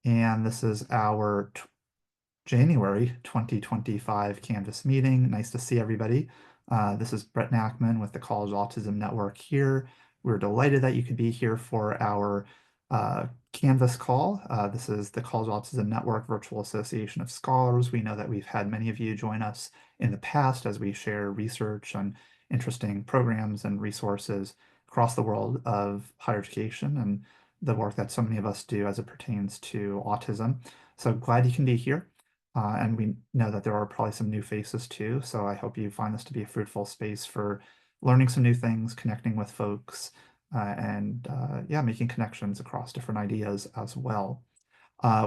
and this is our January 2025 Canvas meeting. Nice to see everybody. This is Brett Nachman with the College Autism Network here. We're delighted that you could be here for our Canvas call. This is the College Autism Network Virtual Association of Scholars. We know that we've had many of you join us in the past as we share research and interesting programs and resources across the world of higher education and the work that so many of us do as it pertains to autism. So glad you can be here. And we know that there are probably some new faces too. So I hope you find this to be a fruitful space for learning some new things, connecting with folks, and yeah, making connections across different ideas as well.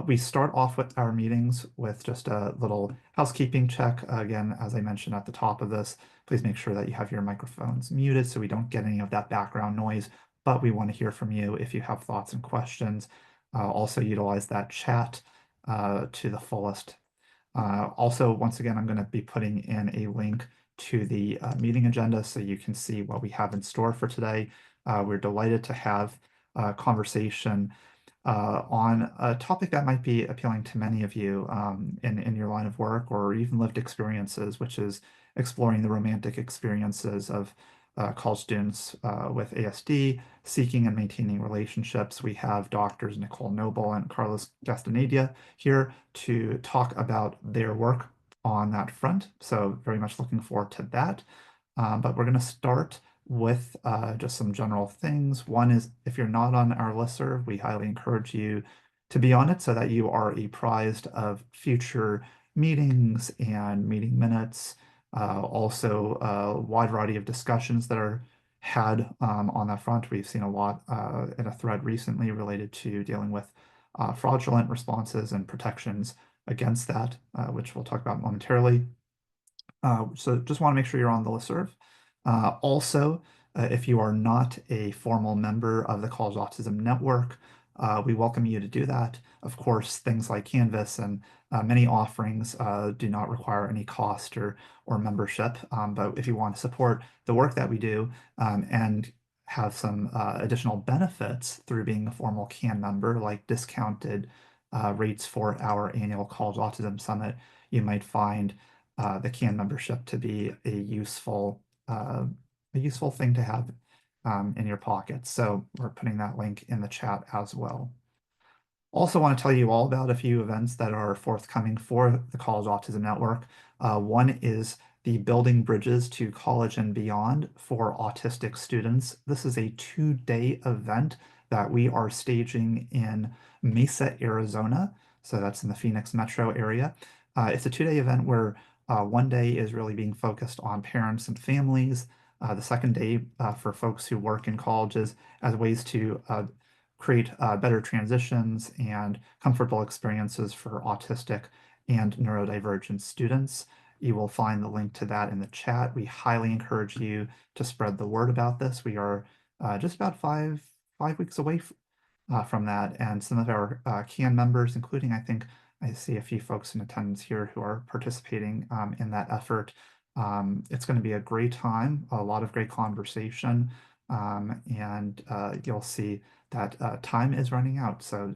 We start off with our meetings with just a little housekeeping check. Again, as I mentioned at the top of this, please make sure that you have your microphones muted so we don't get any of that background noise, but we want to hear from you if you have thoughts and questions. Also utilize that chat to the fullest. Also, once again, I'm going to be putting in a link to the meeting agenda so you can see what we have in store for today. We're delighted to have a conversation on a topic that might be appealing to many of you in your line of work or even lived experiences, which is exploring the romantic experiences of college students with ASD, seeking and maintaining relationships. We have doctors Nicole Noble and Carlos Castañeda here to talk about their work on that front. So very much looking forward to that. But we're going to start with just some general things. One is if you're not on our listserv, we highly encourage you to be on it so that you are apprised of future meetings and meeting minutes. Also, a wide variety of discussions that are had on that front. We've seen a lot in a thread recently related to dealing with fraudulent responses and protections against that, which we'll talk about momentarily. So just want to make sure you're on the listserv. Also, if you are not a formal member of the College Autism Network, we welcome you to do that. Of course, things like Canvas and many offerings do not require any cost or membership. But if you want to support the work that we do and have some additional benefits through being a formal CAN member, like discounted rates for our annual College Autism Summit, you might find the CAN membership to be a useful thing to have in your pocket. So we're putting that link in the chat as well. Also want to tell you all about a few events that are forthcoming for the College Autism Network. One is the Building Bridges to College and Beyond for Autistic Students. This is a 2-day event that we are staging in Mesa, Arizona. So that's in the Phoenix metro area. It's a 2-day event where one day is really being focused on parents and families. The second day for folks who work in colleges as ways to create better transitions and comfortable experiences for autistic and neurodivergent students. You will find the link to that in the chat. We highly encourage you to spread the word about this. We are just about five weeks away from that, and some of our CAN members, including I think I see a few folks in attendance here who are participating in that effort. It's going to be a great time, a lot of great conversation, and you'll see that time is running out. So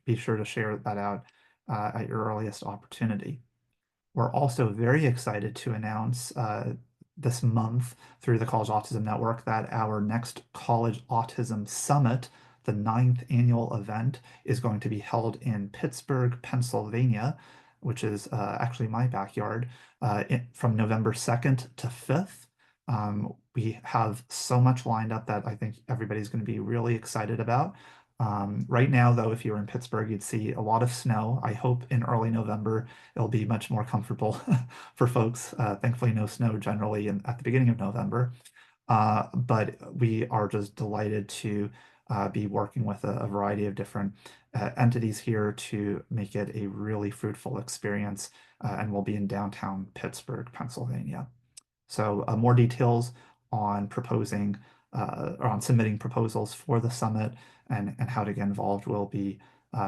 be sure to share that out at your earliest opportunity. We're also very excited to announce this month through the College Autism Network that our next College Autism Summit, the 9th annual event, is going to be held in Pittsburgh, Pennsylvania, which is actually my backyard, from November 2nd to 5th. We have so much lined up that I think everybody's going to be really excited about. Right now, though, if you were in Pittsburgh, you'd see a lot of snow. I hope in early November it'll be much more comfortable for folks. Thankfully, no snow generally at the beginning of November. But we are just delighted to be working with a variety of different entities here to make it a really fruitful experience. And we'll be in downtown Pittsburgh, Pennsylvania. So more details on proposing or on submitting proposals for the summit and how to get involved will be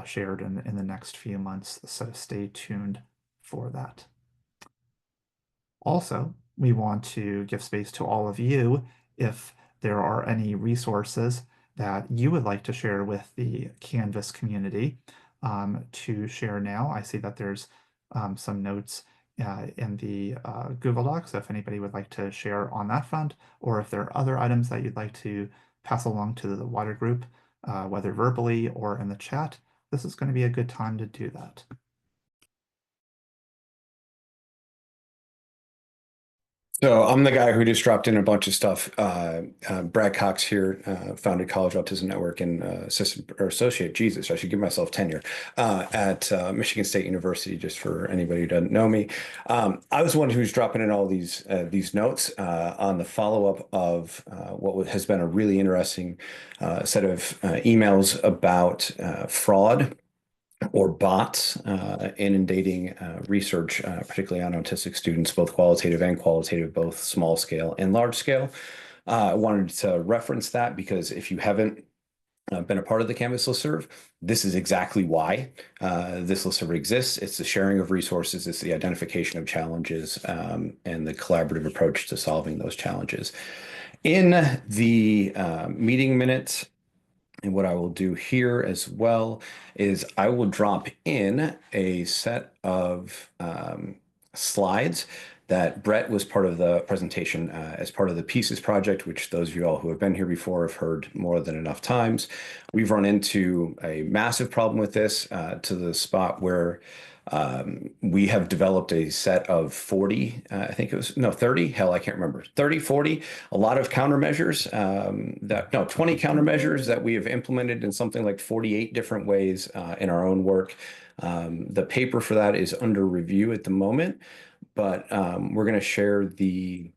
shared in the next few months. So stay tuned for that. Also, we want to give space to all of you if there are any resources that you would like to share with the Canvas community. to share now. I see that there's some notes in the Google Docs, so if anybody would like to share on that front, or if there are other items that you'd like to pass along to the wider group, whether verbally or in the chat, this is going to be a good time to do that. So I'm the guy who just dropped in a bunch of stuff. Brad Cox here, founded College Autism Network and assistant or associate. Jesus, I should give myself tenure at Michigan State University. Just for anybody who doesn't know me, I was the one who's dropping in all these notes on the follow-up of what has been a really interesting set of emails about fraud or bots inundating research, particularly on autistic students, both qualitative and qualitative, both small scale and large scale. I wanted to reference that because if you haven't been a part of the Canvas listserv, this is exactly why this listserv exists. It's the sharing of resources, it's the identification of challenges, and the collaborative approach to solving those challenges. In the meeting minutes, and what I will do here as well is I will drop in a set of slides that Brett was part of the presentation as part of the Pieces project, which those of you all who have been here before have heard more than enough times. We've run into a massive problem with this to the spot where we have developed a set of 40, I think it was, no, 30, hell, I can't remember, 30, 40, a lot of countermeasures 20 countermeasures that we have implemented in something like 48 different ways in our own work. The paper for that is under review at the moment, but we're going to share the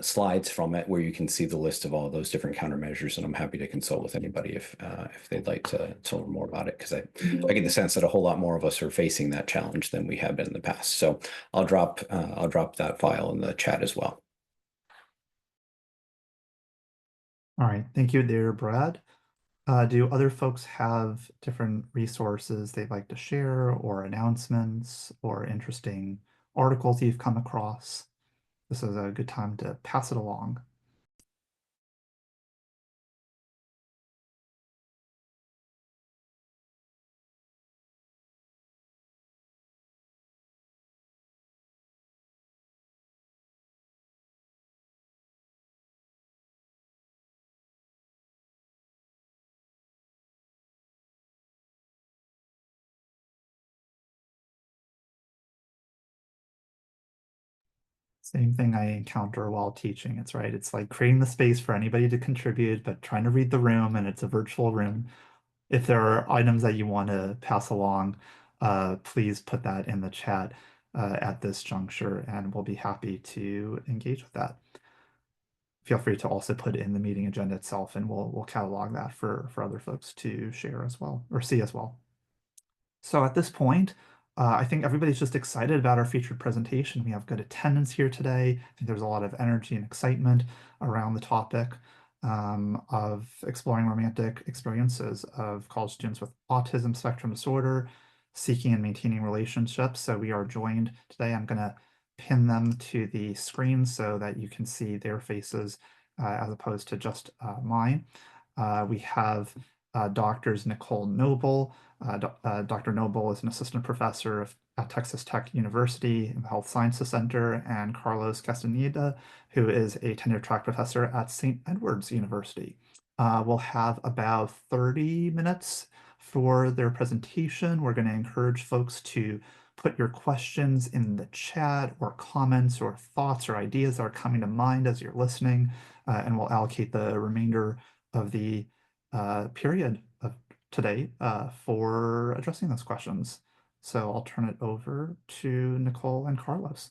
slides from it where you can see the list of all those different countermeasures, and I'm happy to consult with anybody if they'd like to learn more about it, because I get the sense that a whole lot more of us are facing that challenge than we have been in the past. So I'll drop that file in the chat as well. All right, thank you there, Brad. Do other folks have different resources they'd like to share, or announcements, or interesting articles you've come across? This is a good time to pass it along. Same thing I encounter while teaching. It's right. It's like creating the space for anybody to contribute, but trying to read the room, and it's a virtual room. If there are items that you want to pass along, please put that in the chat at this juncture, and we'll be happy to engage with that. Feel free to also put in the meeting agenda itself, and we'll catalog that for other folks to share as well, or see as well. So at this point, I think everybody's just excited about our featured presentation. We have good attendance here today. I think there's a lot of energy and excitement around the topic of exploring romantic experiences of college students with autism spectrum disorder, seeking and maintaining relationships. So we are joined today. I'm going to pin them to the screen so that you can see their faces as opposed to just mine. We have Doctors Nicole Noble. Dr. Noble is an assistant professor at Texas Tech University in the Health Sciences Center, and Carlos Castañeda, who is a tenure track professor at St. Edward's University. We'll have about 30 minutes for their presentation. We're going to encourage folks to put your questions in the chat, or comments or thoughts or ideas that are coming to mind as you're listening, and we'll allocate the remainder of the period of today for addressing those questions. So I'll turn it over to Nicole and Carlos.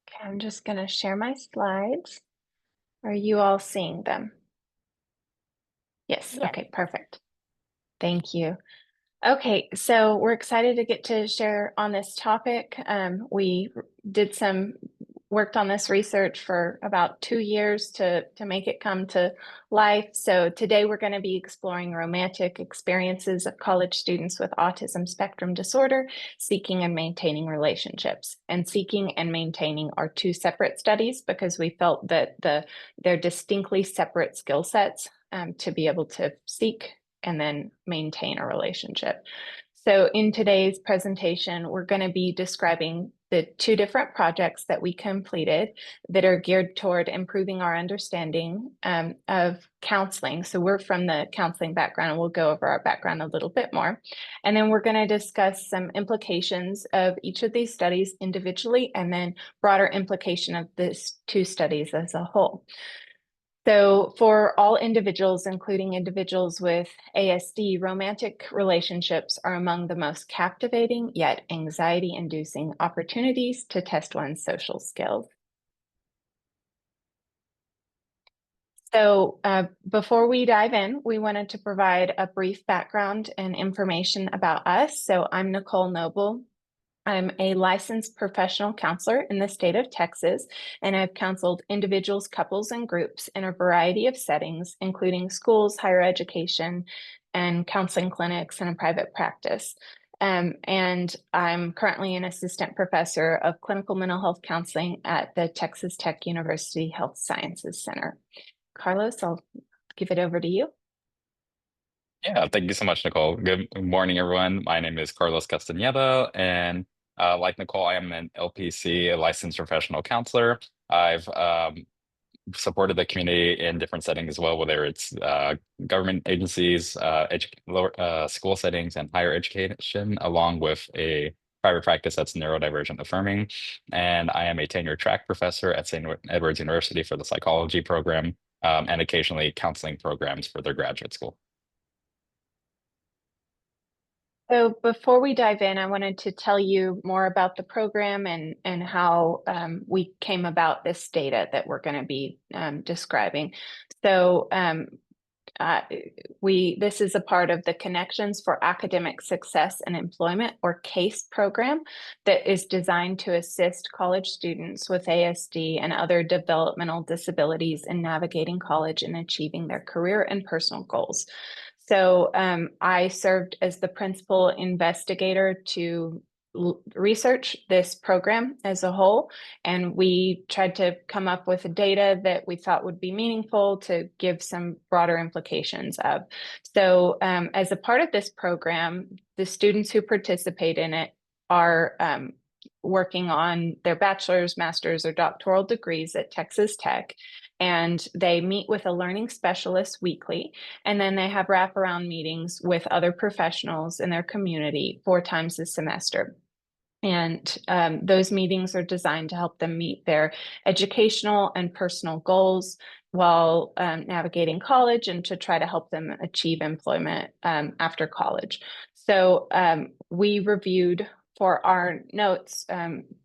Okay, I'm just going to share my slides. Are you all seeing them? Yes. Okay, perfect. Thank you. Okay, so we're excited to get to share on this topic. We worked on this research for about 2 years to make it come to life. So today we're going to be exploring romantic experiences of college students with autism spectrum disorder, seeking and maintaining relationships. And seeking and maintaining are two separate studies because we felt that they're distinctly separate skill sets to be able to seek and then maintain a relationship. So in today's presentation, we're going to be describing the 2 different projects that we completed that are geared toward improving our understanding of counseling. So we're from the counseling background, and we'll go over our background a little bit more. And then we're going to discuss some implications of each of these studies individually, and then broader implication of these 2 studies as a whole. So for all individuals, including individuals with ASD, romantic relationships are among the most captivating yet anxiety-inducing opportunities to test one's social skills. So before we dive in, we wanted to provide a brief background and information about us. So I'm Nicole Noble. I'm a licensed professional counselor in the state of Texas, and I've counseled individuals, couples, and groups in a variety of settings, including schools, higher education, and counseling clinics, and a private practice. And I'm currently an assistant professor of clinical mental health counseling at the Texas Tech University Health Sciences Center. Carlos, I'll give it over to you. Yeah, thank you so much, Nicole. Good morning, everyone. My name is Carlos Castañeda, and like Nicole, I am an LPC, a licensed professional counselor. I've supported the community in different settings as well, whether it's government agencies, school settings, and higher education, along with a private practice that's neurodivergent affirming. And I am a tenure track professor at St. Edward's University for the psychology program, and occasionally counseling programs for their graduate school. So before we dive in, I wanted to tell you more about the program and how we came about this data that we're going to be describing. So this is a part of the Connections for Academic Success and Employment, or CASE program, that is designed to assist college students with ASD and other developmental disabilities in navigating college and achieving their career and personal goals. So I served as the principal investigator to research this program as a whole, and we tried to come up with data that we thought would be meaningful to give some broader implications of. So as a part of this program, the students who participate in it are working on their bachelor's, master's, or doctoral degrees at Texas Tech. And they meet with a learning specialist weekly, and then they have wraparound meetings with other professionals in their community 4 times a semester. And those meetings are designed to help them meet their educational and personal goals while navigating college, and to try to help them achieve employment after college. So we reviewed, for our notes,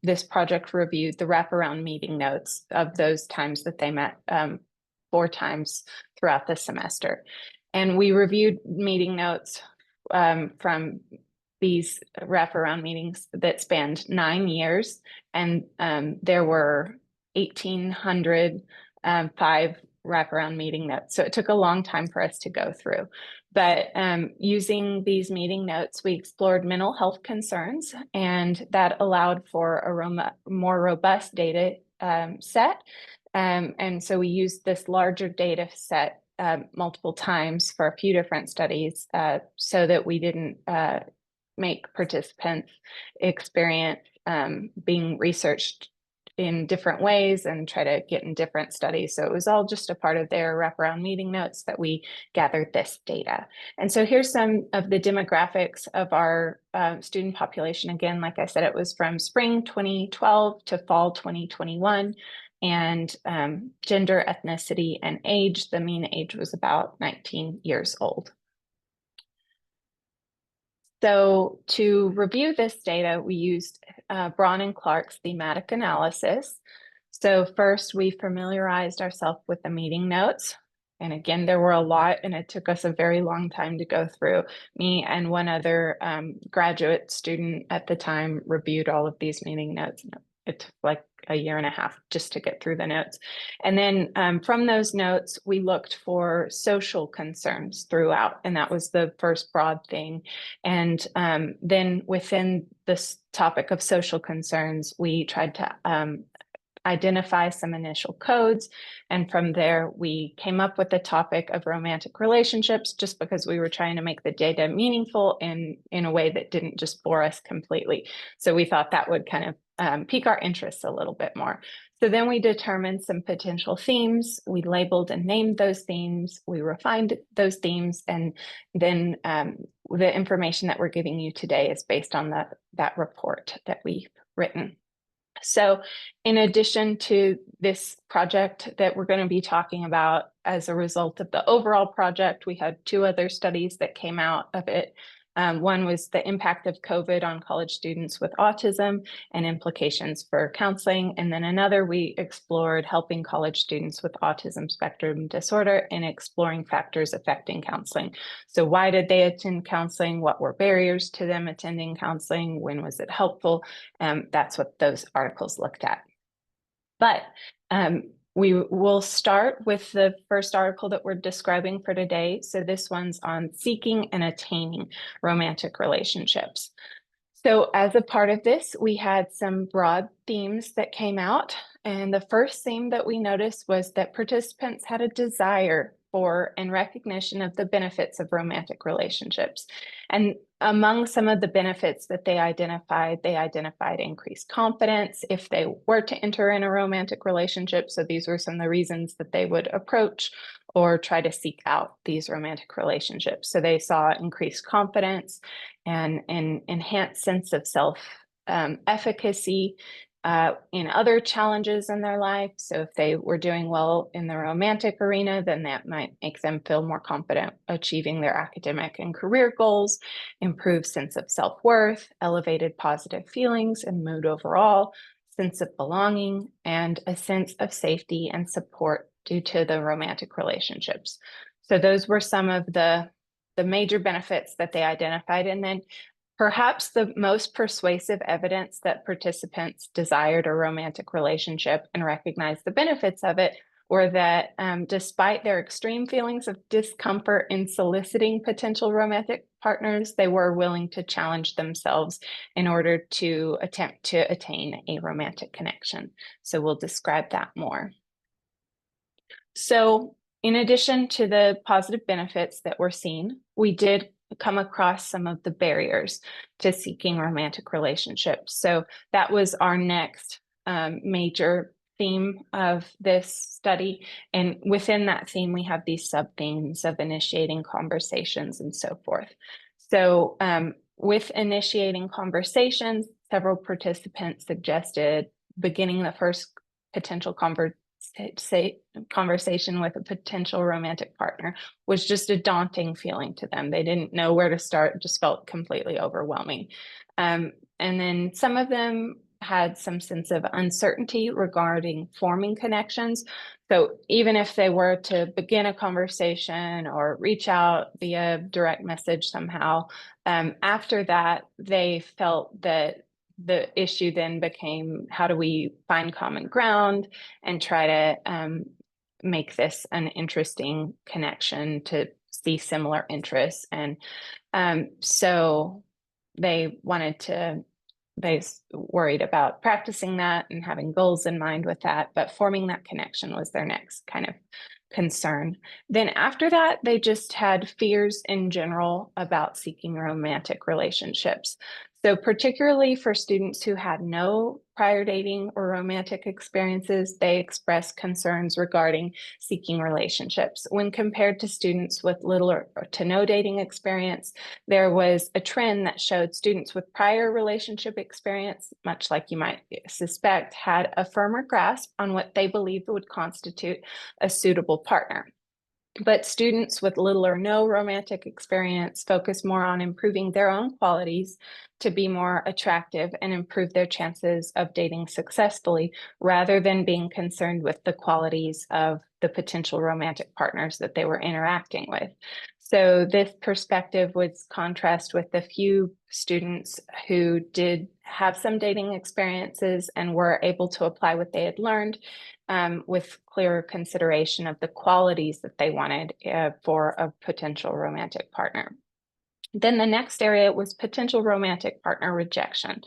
this project reviewed the wraparound meeting notes of those times that they met 4 times throughout the semester. And we reviewed meeting notes from these wraparound meetings that spanned 9 years, and there were 1,805 wraparound meeting notes. So it took a long time for us to go through. But using these meeting notes, we explored mental health concerns, and that allowed for a more robust data set. And so we used this larger data set multiple times for a few different studies, so that we didn't make participants experience being researched in different ways and try to get in different studies. So it was all just a part of their wraparound meeting notes that we gathered this data. And so here's some of the demographics of our student population. Again, like I said, it was from spring 2012 to fall 2021. And gender, ethnicity, and age, the mean age was about 19 years old. So to review this data, we used Braun and Clark's thematic analysis. So first, we familiarized ourselves with the meeting notes. And again, there were a lot, and it took us a very long time to go through. Me and one other graduate student at the time reviewed all of these meeting notes. It took like a year and a half just to get through the notes. And then from those notes, we looked for social concerns throughout, and that was the first broad thing. And then within this topic of social concerns, we tried to identify some initial codes. And from there, we came up with the topic of romantic relationships, just because we were trying to make the data meaningful in a way that didn't just bore us completely. So we thought that would kind of pique our interest a little bit more. So then we determined some potential themes. We labeled and named those themes. We refined those themes. And then the information that we're giving you today is based on that report that we've written. So in addition to this project that we're going to be talking about as a result of the overall project, we had 2 other studies that came out of it. One was the impact of COVID on college students with autism and implications for counseling. And then another, we explored helping college students with autism spectrum disorder and exploring factors affecting counseling. So why did they attend counseling? What were barriers to them attending counseling? When was it helpful? That's what those articles looked at. But we will start with the first article that we're describing for today. So this one's on seeking and attaining romantic relationships. So as a part of this, we had some broad themes that came out. And the first theme that we noticed was that participants had a desire for and recognition of the benefits of romantic relationships. And among some of the benefits that they identified increased confidence if they were to enter in a romantic relationship. So these were some of the reasons that they would approach or try to seek out these romantic relationships. So they saw increased confidence and an enhanced sense of self-efficacy in other challenges in their life. So if they were doing well in the romantic arena, then that might make them feel more confident achieving their academic and career goals, improved sense of self-worth, elevated positive feelings and mood overall, sense of belonging, and a sense of safety and support due to the romantic relationships. So those were some of the major benefits that they identified. And then perhaps the most persuasive evidence that participants desired a romantic relationship and recognized the benefits of it were that despite their extreme feelings of discomfort in soliciting potential romantic partners, they were willing to challenge themselves in order to attempt to attain a romantic connection. So we'll describe that more. So in addition to the positive benefits that were seen, we did come across some of the barriers to seeking romantic relationships. So that was our next major theme of this study. And within that theme, we have these sub-themes of initiating conversations and so forth. So with initiating conversations, several participants suggested beginning the first potential conversation with a potential romantic partner was just a daunting feeling to them. They didn't know where to start. It just felt completely overwhelming. And then some of them had some sense of uncertainty regarding forming connections. So even if they were to begin a conversation or reach out via direct message somehow, after that, they felt that the issue then became, how do we find common ground and try to make this an interesting connection to see similar interests? And so they worried about practicing that and having goals in mind with that, but forming that connection was their next kind of concern. Then after that, they just had fears in general about seeking romantic relationships. So particularly for students who had no prior dating or romantic experiences, they expressed concerns regarding seeking relationships. When compared to students with little or to no dating experience, there was a trend that showed students with prior relationship experience, much like you might suspect, had a firmer grasp on what they believed would constitute a suitable partner. But students with little or no romantic experience focus more on improving their own qualities to be more attractive and improve their chances of dating successfully, rather than being concerned with the qualities of the potential romantic partners that they were interacting with. So this perspective would contrast with the few students who did have some dating experiences and were able to apply what they had learned with clearer consideration of the qualities that they wanted for a potential romantic partner. Then the next area was potential romantic partner rejection.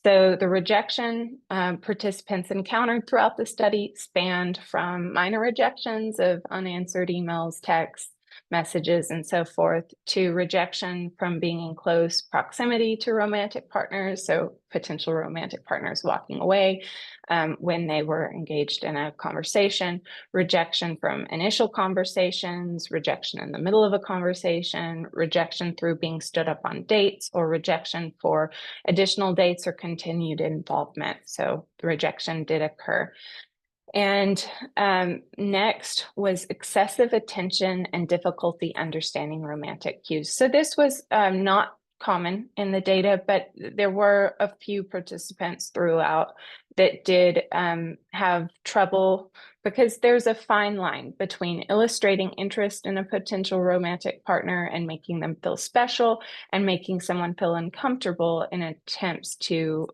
So the rejection participants encountered throughout the study spanned from minor rejections of unanswered emails, texts, messages, and so forth, to rejection from being in close proximity to romantic partners, so potential romantic partners walking away when they were engaged in a conversation, rejection from initial conversations, rejection in the middle of a conversation, rejection through being stood up on dates, or rejection for additional dates or continued involvement. So the rejection did occur. And next was excessive attention and difficulty understanding romantic cues. So this was not common in the data, but there were a few participants throughout that did have trouble, because there's a fine line between illustrating interest in a potential romantic partner and making them feel special, and making someone feel uncomfortable in attempts to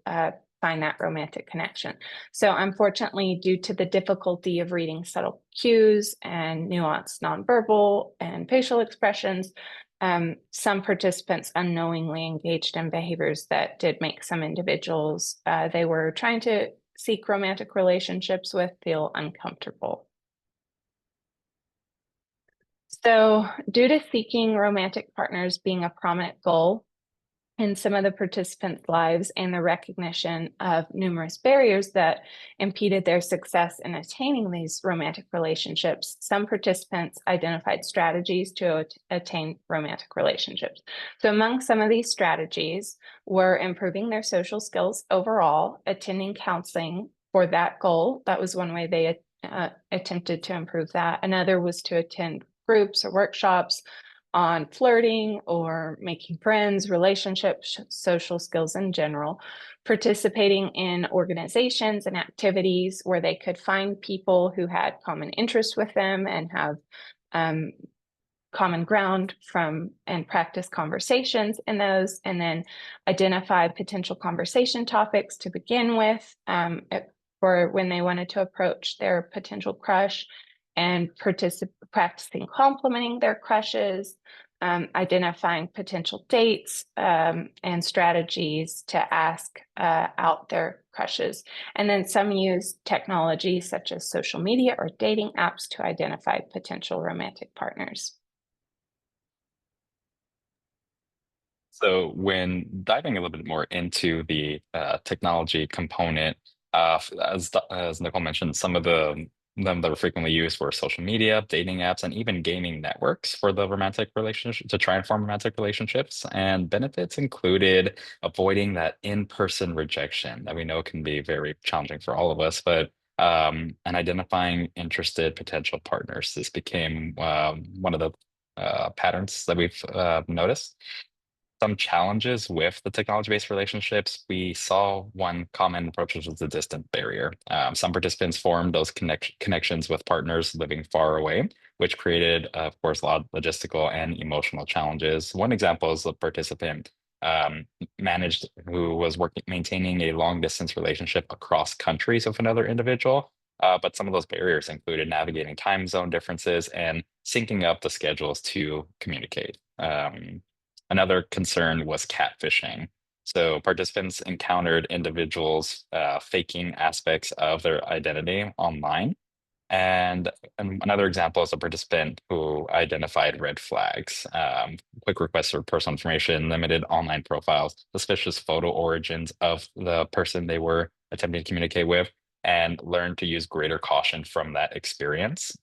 find that romantic connection. So unfortunately, due to the difficulty of reading subtle cues and nuanced nonverbal and facial expressions, some participants unknowingly engaged in behaviors that did make some individuals they were trying to seek romantic relationships with feel uncomfortable. So due to seeking romantic partners being a prominent goal in some of the participants' lives, and the recognition of numerous barriers that impeded their success in attaining these romantic relationships, some participants identified strategies to attain romantic relationships. So among some of these strategies were improving their social skills overall, attending counseling for that goal. That was one way they attempted to improve that. Another was to attend groups or workshops on flirting or making friends, relationships, social skills in general, participating in organizations and activities where they could find people who had common interests with them and have common ground from, and practice conversations in those, and then identify potential conversation topics to begin with for when they wanted to approach their potential crush, and practicing complimenting their crushes, identifying potential dates and strategies to ask out their crushes. And then some use technology such as social media or dating apps to identify potential romantic partners. So when diving a little bit more into the technology component, as Nicole mentioned, some of them that were frequently used were social media, dating apps, and even gaming networks for the romantic relationship, to try and form romantic relationships. And benefits included avoiding that in-person rejection that we know can be very challenging for all of us, but and identifying interested potential partners. This became one of the patterns that we've noticed. Some challenges with the technology-based relationships, we saw one common approach, which was the distant barrier. Some participants formed those connections with partners living far away, which created, of course, a lot of logistical and emotional challenges. One example is a participant managed who was maintaining a long-distance relationship across countries with another individual. But some of those barriers included navigating time zone differences and syncing up the schedules to communicate. Another concern was catfishing. So participants encountered individuals faking aspects of their identity online. And another example is a participant who identified red flags, quick requests for personal information, limited online profiles, suspicious photo origins of the person they were attempting to communicate with, and learned to use greater caution from that experience.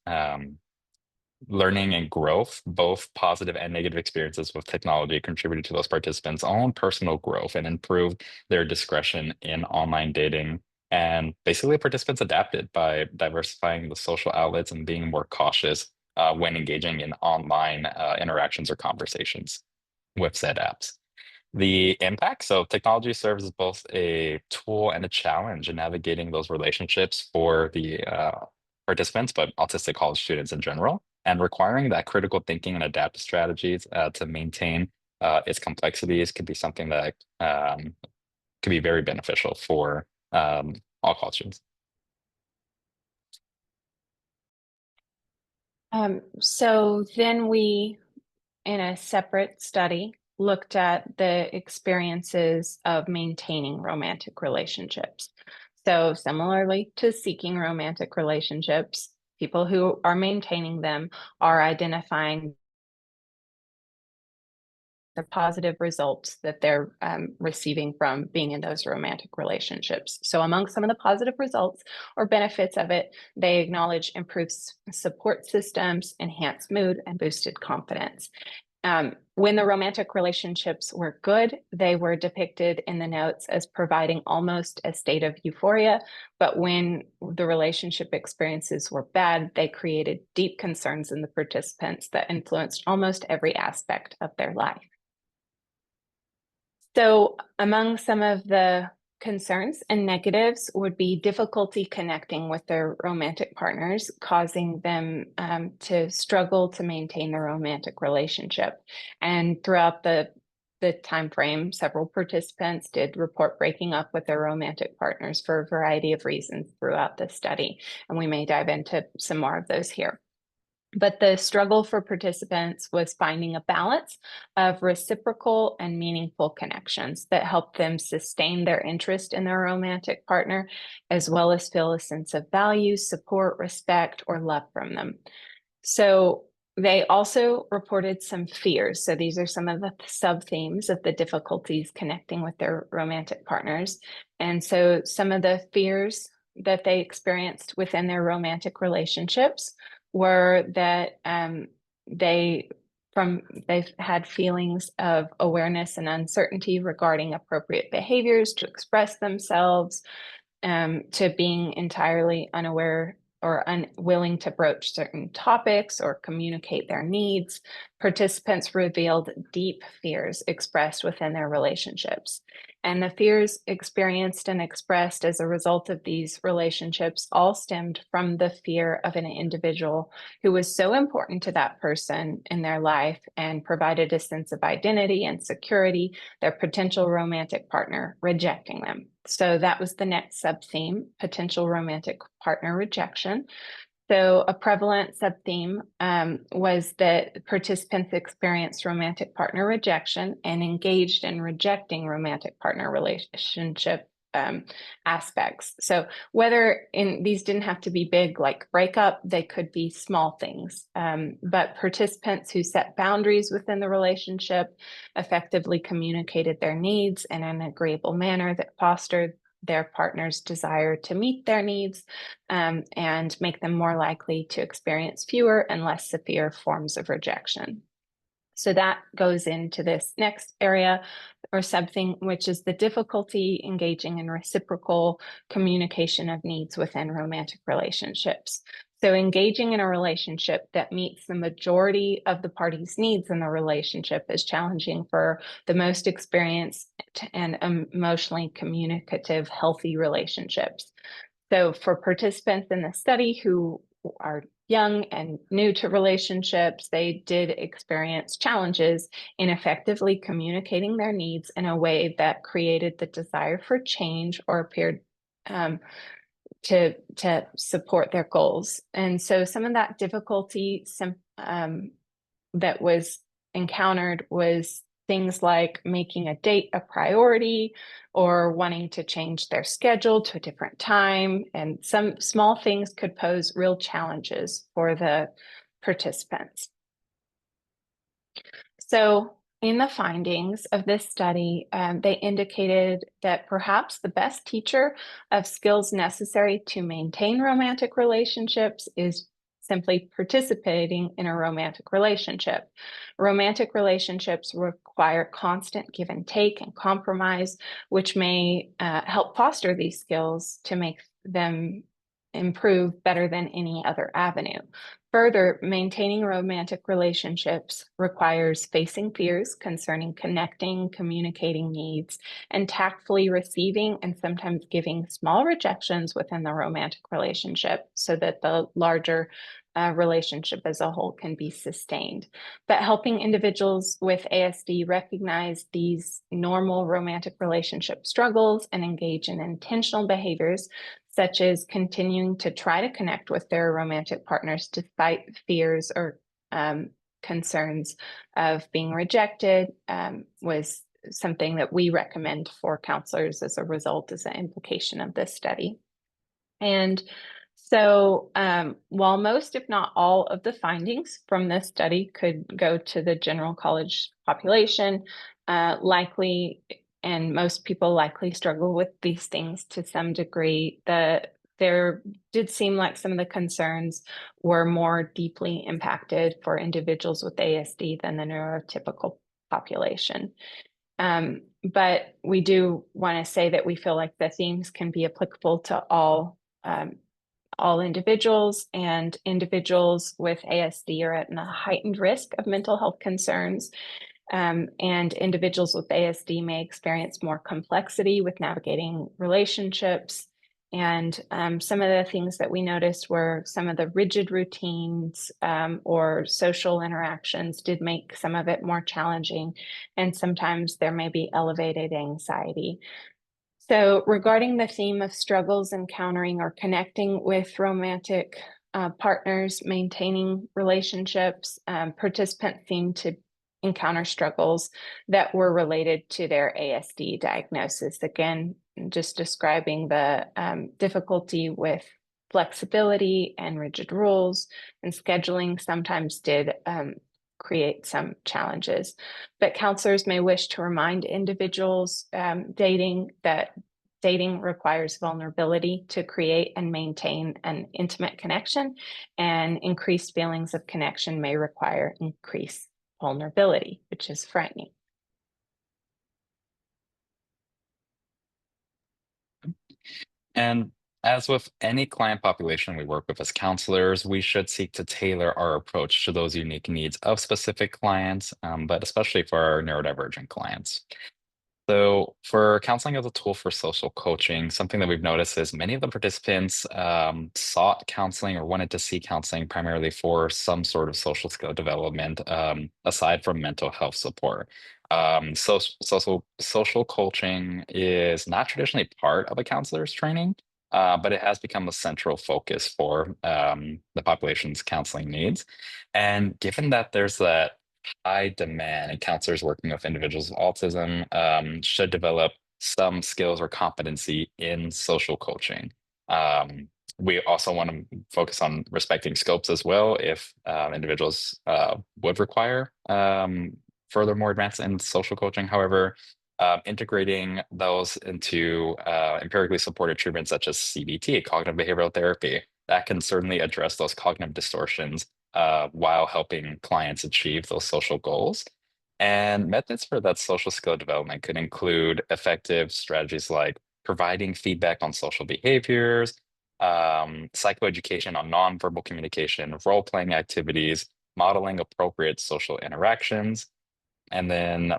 Learning and growth, both positive and negative experiences with technology, contributed to those participants' own personal growth and improved their discretion in online dating. And basically, participants adapted by diversifying the social outlets and being more cautious when engaging in online interactions or conversations with said apps. The impact, so technology serves as both a tool and a challenge in navigating those relationships for the participants, but autistic college students in general, and requiring that critical thinking and adaptive strategies to maintain its complexities could be something that could be very beneficial for all college students. So then we, in a separate study, looked at the experiences of maintaining romantic relationships. So similarly to seeking romantic relationships, people who are maintaining them are identifying the positive results that they're receiving from being in those romantic relationships. So among some of the positive results or benefits of it, they acknowledge improved support systems, enhanced mood, and boosted confidence. When the romantic relationships were good, they were depicted in the notes as providing almost a state of euphoria. But when the relationship experiences were bad, they created deep concerns in the participants that influenced almost every aspect of their life. So among some of the concerns and negatives would be difficulty connecting with their romantic partners, causing them to struggle to maintain the romantic relationship. And throughout the time frame, several participants did report breaking up with their romantic partners for a variety of reasons throughout the study. And we may dive into some more of those here. But the struggle for participants was finding a balance of reciprocal and meaningful connections that help them sustain their interest in their romantic partner, as well as feel a sense of value, support, respect, or love from them. So they also reported some fears. So these are some of the sub-themes of the difficulties connecting with their romantic partners. And so some of the fears that they experienced within their romantic relationships were that they've had feelings of awareness and uncertainty regarding appropriate behaviors to express themselves, to being entirely unaware or unwilling to broach certain topics or communicate their needs. Participants revealed deep fears expressed within their relationships. And the fears experienced and expressed as a result of these relationships all stemmed from the fear of an individual who was so important to that person in their life and provided a sense of identity and security, their potential romantic partner rejecting them. So that was the next sub-theme, potential romantic partner rejection. So a prevalent sub-theme was that participants experienced romantic partner rejection and engaged in rejecting romantic partner relationship aspects. So whether these didn't have to be big like breakup, they could be small things. But participants who set boundaries within the relationship effectively communicated their needs in an agreeable manner that fostered their partner's desire to meet their needs and make them more likely to experience fewer and less severe forms of rejection. So that goes into this next area or something, which is the difficulty engaging in reciprocal communication of needs within romantic relationships. So engaging in a relationship that meets the majority of the parties' needs in the relationship is challenging for the most experienced and emotionally communicative, healthy relationships. So for participants in the study who are young and new to relationships, they did experience challenges in effectively communicating their needs in a way that created the desire for change or appeared to support their goals. And so some of that difficulty that was encountered was things like making a date a priority or wanting to change their schedule to a different time. And some small things could pose real challenges for the participants. So in the findings of this study, they indicated that perhaps the best teacher of skills necessary to maintain romantic relationships is simply participating in a romantic relationship. Romantic relationships require constant give and take and compromise, which may help foster these skills to make them improve better than any other avenue. Further, maintaining romantic relationships requires facing fears concerning connecting, communicating needs, and tactfully receiving and sometimes giving small rejections within the romantic relationship so that the larger relationship as a whole can be sustained. But helping individuals with ASD recognize these normal romantic relationship struggles and engage in intentional behaviors such as continuing to try to connect with their romantic partners despite fears or concerns of being rejected was something that we recommend for counselors as a result, as an implication of this study. And so while most, if not all, of the findings from this study could go to the general college population, likely, and most people likely struggle with these things to some degree, there did seem like some of the concerns were more deeply impacted for individuals with ASD than the neurotypical population. But we do want to say that we feel like the themes can be applicable to all individuals, and individuals with ASD are at a heightened risk of mental health concerns. And individuals with ASD may experience more complexity with navigating relationships. And some of the things that we noticed were some of the rigid routines or social interactions did make some of it more challenging. And sometimes there may be elevated anxiety. So regarding the theme of struggles encountering or connecting with romantic partners, maintaining relationships, participants seemed to encounter struggles that were related to their ASD diagnosis. Again, just describing the difficulty with flexibility and rigid rules, and scheduling sometimes did create some challenges. But counselors may wish to remind individuals dating that dating requires vulnerability to create and maintain an intimate connection, and increased feelings of connection may require increased vulnerability, which is frightening. And as with any client population we work with as counselors, we should seek to tailor our approach to those unique needs of specific clients, but especially for our neurodivergent clients. So for counseling as a tool for social coaching, something that we've noticed is many of the participants sought counseling or wanted to see counseling primarily for some sort of social skill development, aside from mental health support. Social coaching is not traditionally part of a counselor's training, but it has become a central focus for the population's counseling needs. And given that there's that high demand, and counselors working with individuals with autism should develop some skills or competency in social coaching. We also want to focus on respecting scopes as well if individuals would require further more advanced in social coaching. However, integrating those into empirically supported treatments such as CBT, cognitive behavioral therapy, that can certainly address those cognitive distortions while helping clients achieve those social goals. And methods for that social skill development could include effective strategies like providing feedback on social behaviors, psychoeducation on nonverbal communication, role-playing activities, modeling appropriate social interactions. And then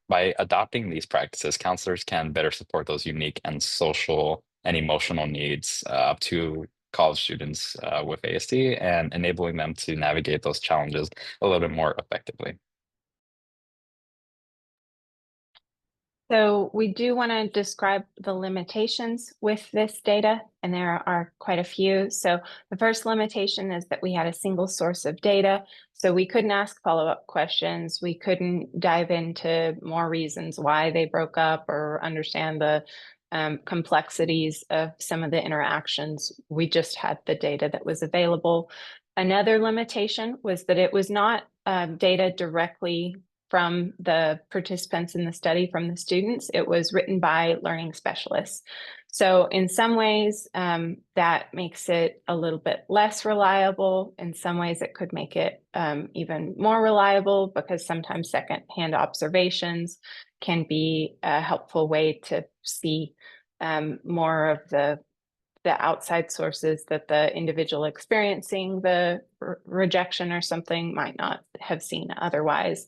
by adopting these practices, counselors can better support those unique and social and emotional needs to college students with ASD, and enabling them to navigate those challenges a little bit more effectively. So we do want to describe the limitations with this data, and there are quite a few. So the first limitation is that we had a single source of data, so we couldn't ask follow-up questions. We couldn't dive into more reasons why they broke up or understand the complexities of some of the interactions. We just had the data that was available. Another limitation was that it was not data directly from the participants in the study, from the students. It was written by learning specialists. So in some ways, that makes it a little bit less reliable. In some ways, it could make it even more reliable, because sometimes secondhand observations can be a helpful way to see more of the outside sources that the individual experiencing the rejection or something might not have seen otherwise.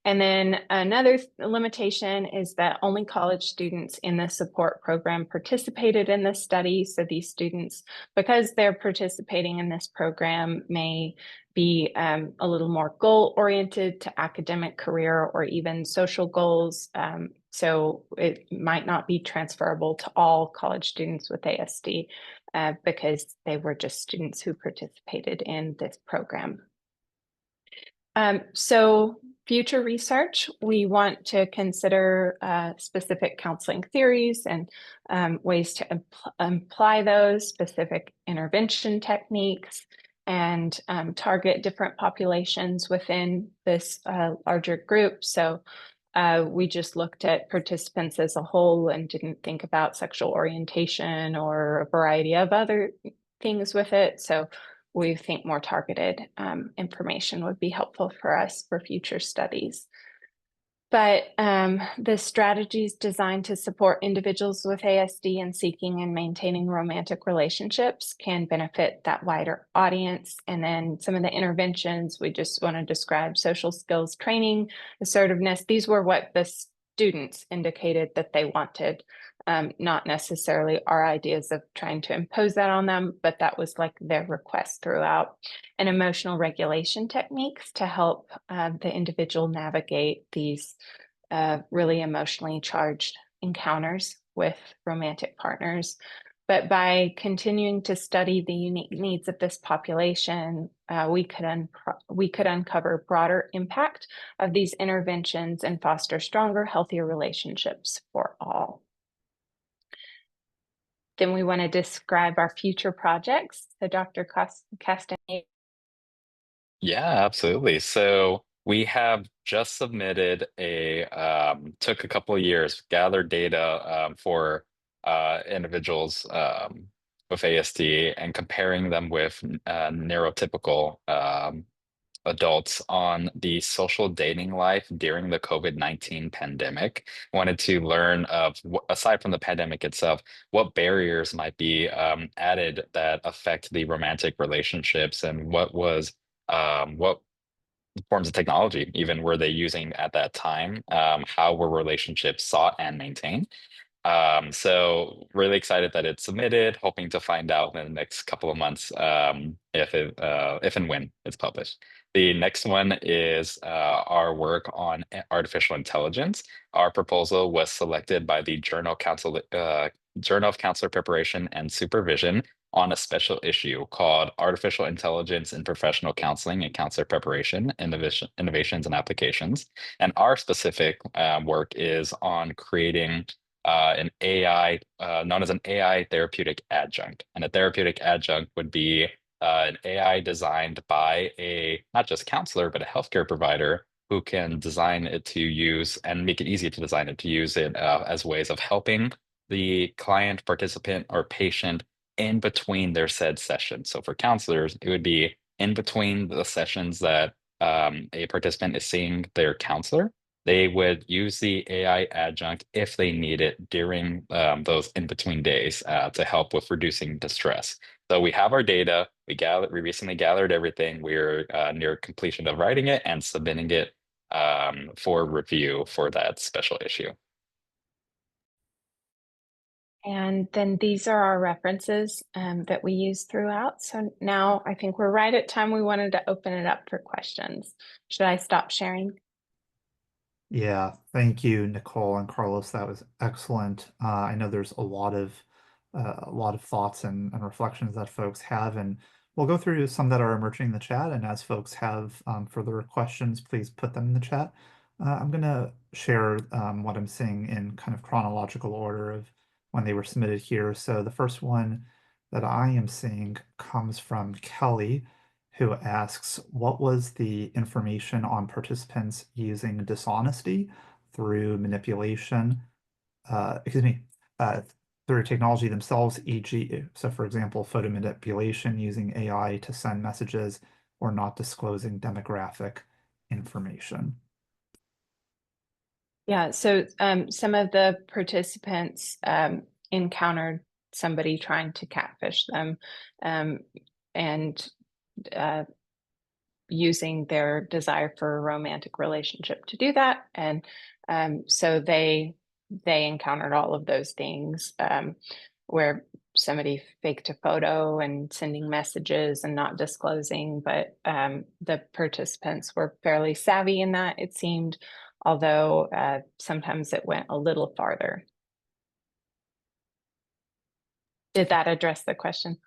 And then another limitation is that only college students in the support program participated in this study. So these students, because they're participating in this program, may be a little more goal-oriented to academic, career, or even social goals. So it might not be transferable to all college students with ASD because they were just students who participated in this program. So future research, we want to consider specific counseling theories and ways to apply those specific intervention techniques and target different populations within this larger group. So we just looked at participants as a whole and didn't think about sexual orientation or a variety of other things with it. So we think more targeted information would be helpful for us for future studies. But the strategies designed to support individuals with ASD and seeking and maintaining romantic relationships can benefit that wider audience. And then some of the interventions, we just want to describe social skills training, assertiveness. These were what the students indicated that they wanted, not necessarily our ideas of trying to impose that on them, but that was like their request throughout. And emotional regulation techniques to help the individual navigate these really emotionally charged encounters with romantic partners. But by continuing to study the unique needs of this population, we could uncover broader impact of these interventions and foster stronger, healthier relationships for all. Then we want to describe our future projects. So Dr. Castañeda. Yeah, absolutely. So we have just submitted took a couple of years, gathered data for individuals with ASD and comparing them with neurotypical adults on the social dating life during the COVID-19 pandemic. Wanted to learn aside from the pandemic itself, what barriers might be added that affect the romantic relationships and what forms of technology even were they using at that time? How were relationships sought and maintained? So really excited that it's submitted, hoping to find out in the next couple of months if and when it's published. The next one is our work on artificial intelligence. Our proposal was selected by the Journal of Counselor Preparation and Supervision on a special issue called Artificial Intelligence in Professional Counseling and Counselor Preparation, Innovations and Applications. And our specific work is on creating an AI known as an AI therapeutic adjunct. And a therapeutic adjunct would be an AI designed by not just counselor, but a healthcare provider who can design it to use and make it easy to design it to use it as ways of helping the client, participant, or patient in between their said sessions. So for counselors, it would be in between the sessions that a participant is seeing their counselor. They would use the AI adjunct if they need it during those in-between days to help with reducing distress. So we have our data. We recently gathered everything. We're near completion of writing it and submitting it for review for that special issue. And then these are our references that we use throughout. So now I think we're right at time. We wanted to open it up for questions. Should I stop sharing? Yeah, thank you, Nicole and Carlos. That was excellent. I know there's a lot of thoughts and reflections that folks have, and we'll go through some that are emerging in the chat. And as folks have further questions, please put them in the chat. I'm going to share what I'm seeing in kind of chronological order of when they were submitted here. So the first one that I am seeing comes from Kelly, who asks, what was the information on participants using dishonesty through manipulation, through technology themselves, e.g., so for example, photo manipulation using AI to send messages or not disclosing demographic information? Yeah, so some of the participants encountered somebody trying to catfish them and using their desire for a romantic relationship to do that. And so they encountered all of those things where somebody faked a photo and sending messages and not disclosing, but the participants were fairly savvy in that, it seemed, although sometimes it went a little farther. Did that address the question?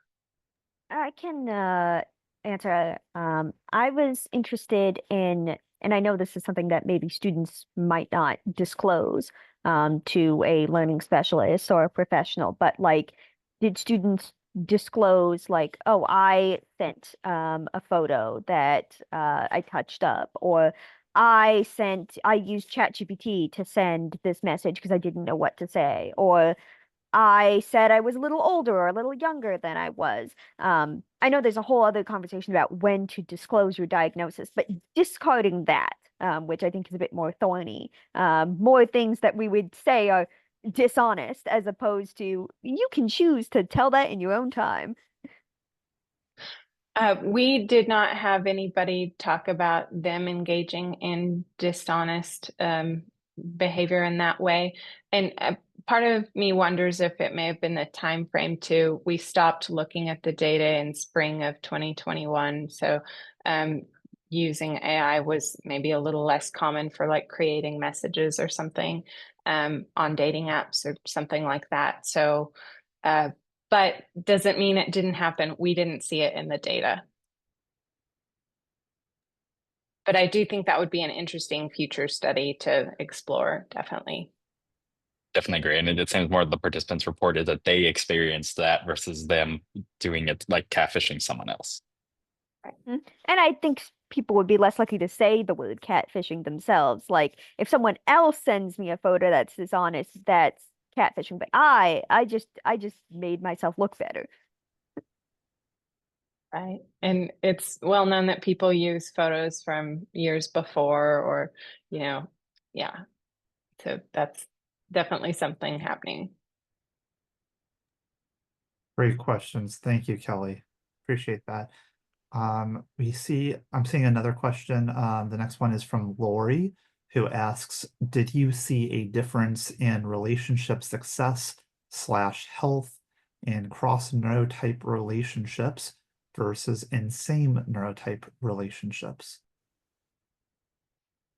I can answer. I was interested in, and I know this is something that maybe students might not disclose to a learning specialist or a professional, but like, did students disclose like, oh, I sent a photo that I touched up, or I used ChatGPT to send this message because I didn't know what to say, or I said I was a little older or a little younger than I was. I know there's a whole other conversation about when to disclose your diagnosis, but discarding that, which I think is a bit more thorny, more things that we would say are dishonest as opposed to you can choose to tell that in your own time. We did not have anybody talk about them engaging in dishonest behavior in that way. And part of me wonders if it may have been the time frame too. We stopped looking at the data in spring of 2021. So using AI was maybe a little less common for like creating messages or something on dating apps or something like that. So but doesn't mean it didn't happen. We didn't see it in the data. But I do think that would be an interesting future study to explore, definitely. Definitely agree. And it seems more the participants reported that they experienced that versus them doing it like catfishing someone else. And I think people would be less likely to say the word catfishing themselves. Like if someone else sends me a photo that's dishonest, that's catfishing. But I just made myself look better. Right. And it's well known that people use photos from years before or, yeah. So that's definitely something happening. Great questions. Thank you, Kelly. Appreciate that. I'm seeing another question. The next one is from Lori, who asks, did you see a difference in relationship success / health in cross neurotype relationships versus in same neurotype relationships?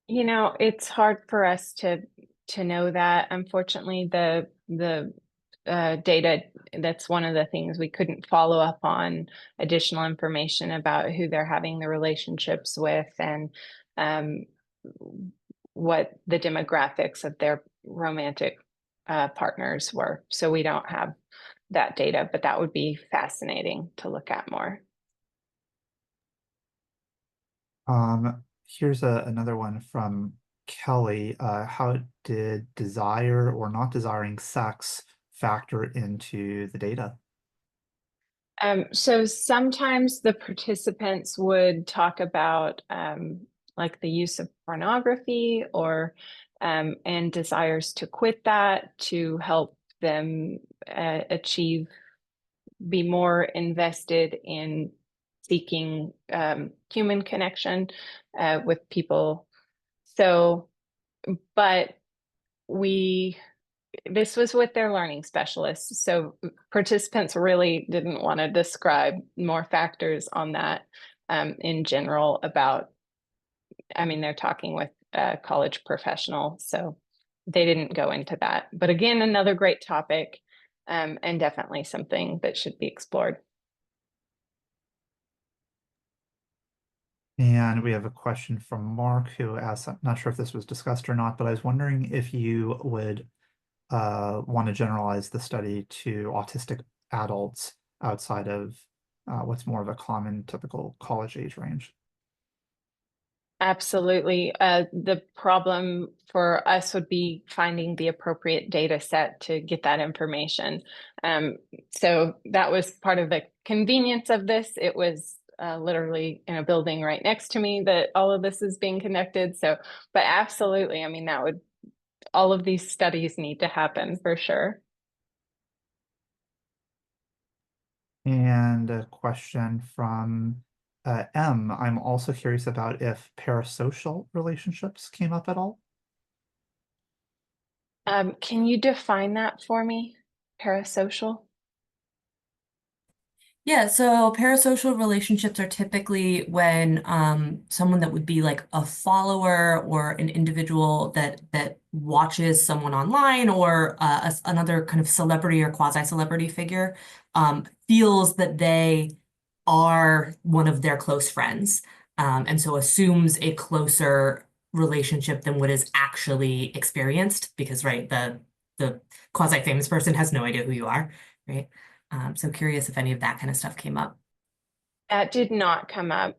It's hard for us to know that. Unfortunately, the data, that's one of the things we couldn't follow up on additional information about who they're having the relationships with and what the demographics of their romantic partners were. So we don't have that data, but that would be fascinating to look at more. Here's another one from Kelly. How did desire or not desiring sex factor into the data? So sometimes the participants would talk about like the use of pornography or and desires to quit that to help them be more invested in seeking human connection with people. So, but this was with their learning specialists. So participants really didn't want to describe more factors on that in general they're talking with a college professional, so they didn't go into that. But again, another great topic and definitely something that should be explored. And we have a question from Mark who asks, I'm not sure if this was discussed or not, but I was wondering if you would want to generalize the study to autistic adults outside of what's more of a common typical college age range. Absolutely. The problem for us would be finding the appropriate data set to get that information. So that was part of the convenience of this. It was literally in a building right next to me that all of this is being conducted. So, but absolutely, all of these studies need to happen for sure. And a question from M. I'm also curious about if parasocial relationships came up at all. Can you define that for me? Parasocial? Yeah, so parasocial relationships are typically when someone that would be like a follower or an individual that watches someone online or another kind of celebrity or quasi-celebrity figure feels that they are one of their close friends, and so assumes a closer relationship than what is actually experienced, because right, the quasi-famous person has no idea who you are, right? So curious if any of that kind of stuff came up. That did not come up.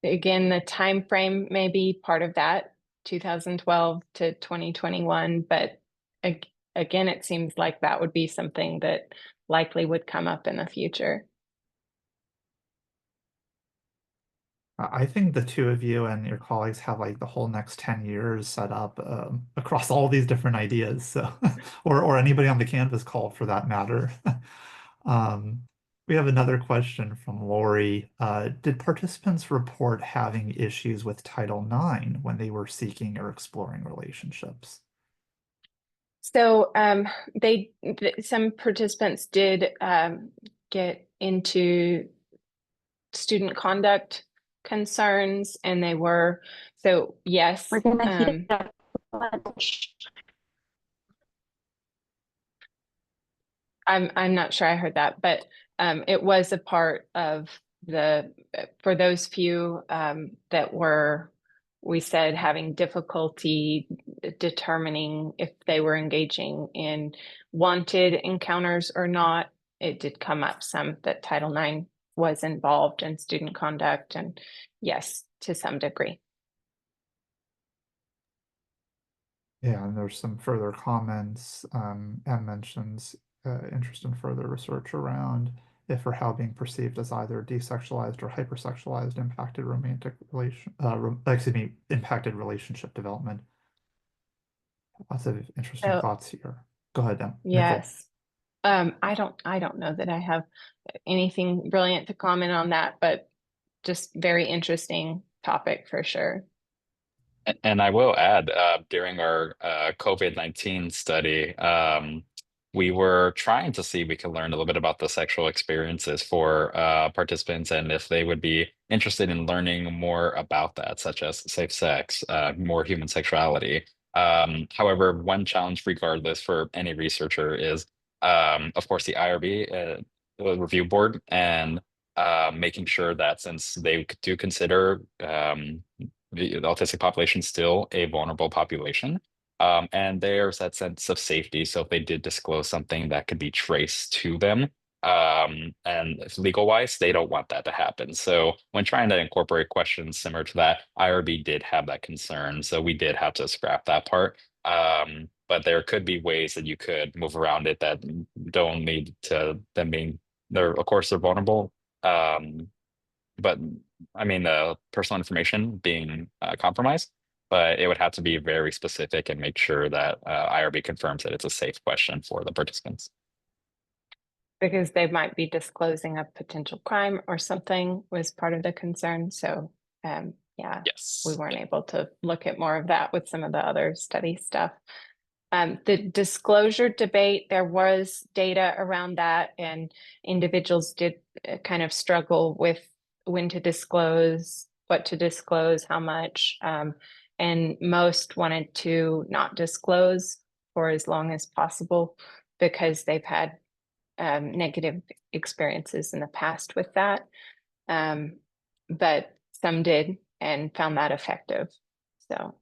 Again, the time frame may be part of that, 2012 to 2021, but again, it seems like that would be something that likely would come up in the future. I think the two of you and your colleagues have like the whole next 10 years set up across all these different ideas. So, or anybody on the Canvas call for that matter. Um, we have another question from Lori. Did participants report having issues with Title IX when they were seeking or exploring relationships? So some participants did get into student conduct concerns, and they were, so yes. We're gonna heat up lunch. I'm not sure I heard that, but it was a part of the, for those few that were, we said, having difficulty determining if they were engaging in wanted encounters or not. It did come up some that Title IX was involved in student conduct, and yes, to some degree. Yeah, and there's some further comments. M mentions interest in further research around if or how being perceived as either desexualized or hypersexualized impacted impacted relationship development. Lots of interesting So thoughts here. Go ahead, Nicole. yes, I don't know that I have anything brilliant to comment on that, but just very interesting topic for sure. And I will add, during our COVID-19 study, we were trying to see if we could learn a little bit about the sexual experiences for participants and if they would be interested in learning more about that, such as safe sex, more human sexuality. However, one challenge, regardless, for any researcher is, of course, the IRB review board, and making sure that since they do consider the autistic population still a vulnerable population. And there's that sense of safety. So if they did disclose something that could be traced to them, and legal wise, they don't want that to happen. So when trying to incorporate questions similar to that, IRB did have that concern. So we did have to scrap that part. But there could be ways that you could move around it that don't lead to them being, they're, of course, they're vulnerable. But I mean, the personal information being compromised, but it would have to be very specific and make sure that IRB confirms that it's a safe question for the participants. Because they might be disclosing a potential crime or something was part of the concern. So yeah, we Yes. weren't able to look at more of that with some of the other study stuff. The disclosure debate, there was data around that, and individuals did kind of struggle with when to disclose, what to disclose, how much, and most wanted to not disclose for as long as possible because they've had negative experiences in the past with that. But some did and found that effective. So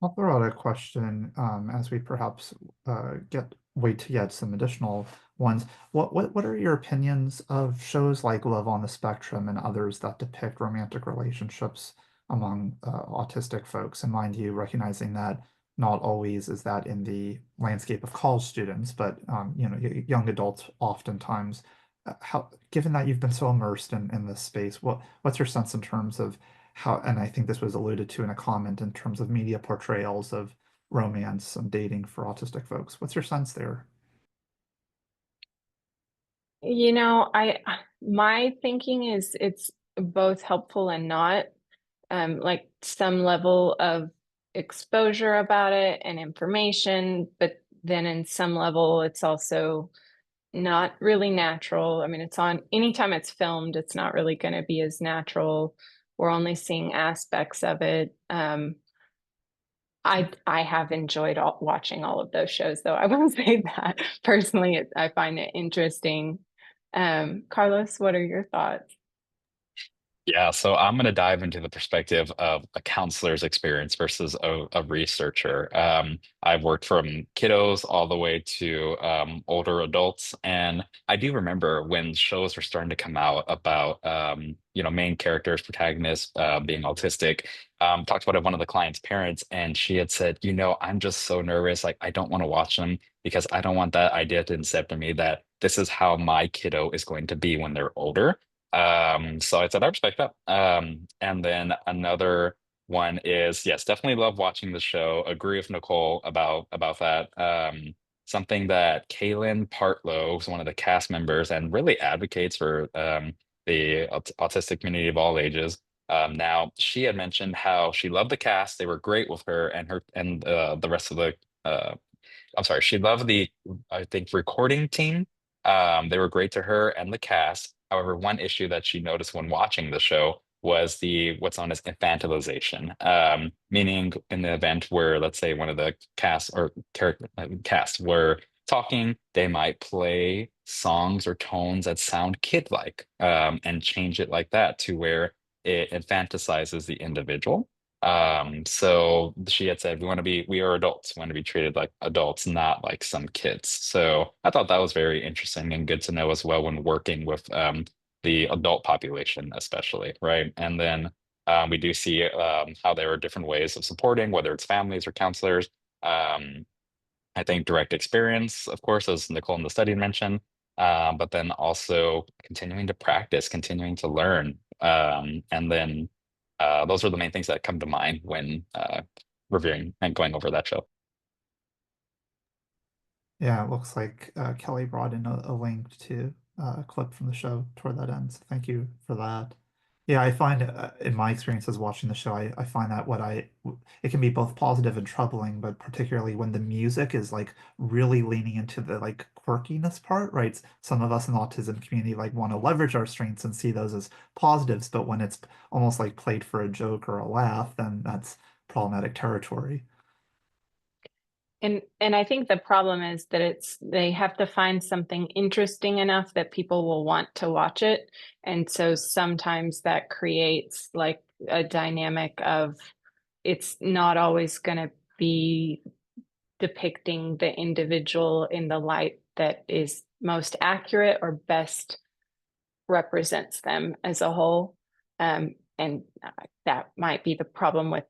I'll throw out a question as we perhaps wait to get some additional ones. What are your opinions of shows like Love on the Spectrum and others that depict romantic relationships among autistic folks? And mind you, recognizing that not always is that in the landscape of college students, but you know, young adults oftentimes. Given that you've been so immersed in this space, what's your sense in terms of how, and I think this was alluded to in a comment in terms of media portrayals of romance and dating for autistic folks. What's your sense there? you know, my thinking is it's both helpful and not, like some level of exposure about it and information, but then in some level it's also not really natural. I mean, it's on, anytime it's filmed, it's not really going to be as natural. We're only seeing aspects of it. I have enjoyed watching all of those shows, though. I will say that personally, I find it interesting. Carlos, what are your thoughts? Yeah, so I'm going to dive into the perspective of a counselor's experience versus a researcher. I've worked from kiddos all the way to older adults, and I do remember when shows were starting to come out about main characters, protagonists being autistic. Talked about it with one of the client's parents, and she had said, I'm just so nervous, like I don't want to watch them because I don't want that idea to incept in me that this is how my kiddo is going to be when they're older. So I said I respect that. And then another one is yes, definitely love watching the show. Agree with Nicole about that. Something that Kaylin Partlow, who's one of the cast members and really advocates for the autistic community of all ages. Now she had mentioned how she loved the cast; they were great with her and the rest of the. I'm sorry, she loved the I think recording team. They were great to her and the cast. However, one issue that she noticed when watching the show was the what's known as infantilization, meaning in the event where, let's say, one of the cast or character cast were talking, they might play songs or tones that sound kid-like, and change it like that to where it infantilizes the individual. So she had said, we are adults, we want to be treated like adults, not like some kids. So I thought that was very interesting and good to know as well when working with the adult population, especially, right? And then we do see how there are different ways of supporting, whether it's families or counselors. Um, I think direct experience, of course, as Nicole in the study mentioned, but then also continuing to practice, continuing to learn. And then those are the main things that come to mind when reviewing and going over that show. Yeah, it looks like Kelly brought in a link to a clip from the show toward that end. So thank you for that. Yeah, I find in my experiences watching the show, I find that it can be both positive and troubling, but particularly when the music is like really leaning into the like quirkiness part, right? Some of us in the autism community like want to leverage our strengths and see those as positives, but when it's almost like played for a joke or a laugh, then that's problematic territory. And I think the problem is that they have to find something interesting enough that people will want to watch it. And so sometimes that creates like a dynamic of it's not always going to be depicting the individual in the light that is most accurate or best represents them as a whole. And that might be the problem with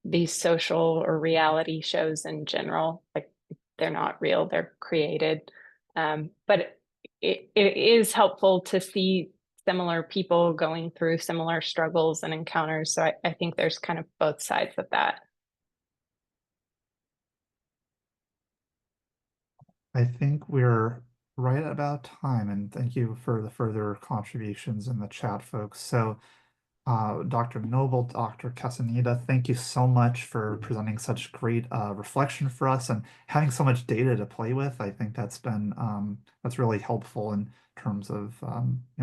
these social or reality shows in general. Like they're not real, they're created. But it is helpful to see similar people going through similar struggles and encounters. So I think there's kind of both sides of that. I think we're right at about time, and thank you for the further contributions in the chat, folks. So, Dr. Noble, Dr. Castañeda, thank you so much for presenting such great reflection for us and having so much data to play with. I think that's really helpful in terms of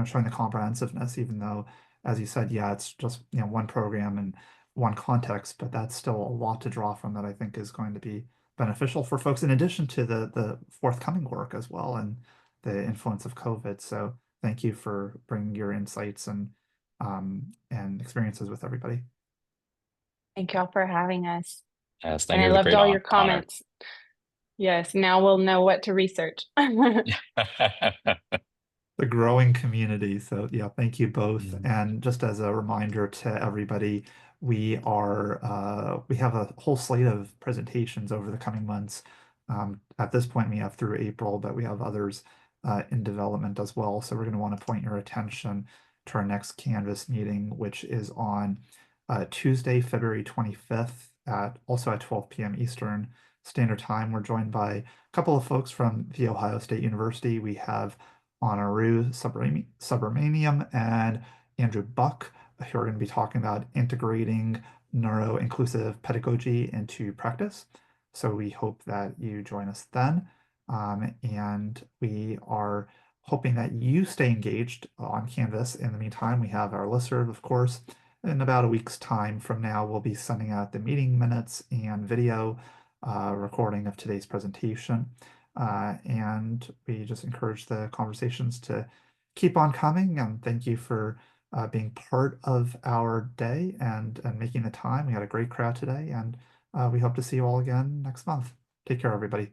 showing the comprehensiveness, even though, as you said, yeah, it's just one program and one context, but that's still a lot to draw from that I think is going to be beneficial for folks in addition to the forthcoming work as well and the influence of COVID. So thank you for bringing your insights and experiences with everybody. Thank you all for having us. Yes, And thank you. I It was a loved great all your honor. comments. Yes, now we'll know what to research. The growing community. So yeah, thank you both. Mm. And just as a reminder to everybody, we have a whole slate of presentations over the coming months. At this point, we have through April, but we have others in development as well. So we're going to want to point your attention to our next Canvas meeting, which is on Tuesday, February 25th also at 12 p.m. Eastern Standard Time. We're joined by a couple of folks from The Ohio State University. We have Honoru Subramaniam and Andrew Buck, who are going to be talking about integrating neuro-inclusive pedagogy into practice. So we hope that you join us then. And we are hoping that you stay engaged on Canvas. In the meantime, we have our listserv, of course, in about a week's time from now, we'll be sending out the meeting minutes and video recording of today's presentation. And we just encourage the conversations to keep on coming. And thank you for being part of our day and making the time. We had a great crowd today, and we hope to see you all again next month. Take care, everybody.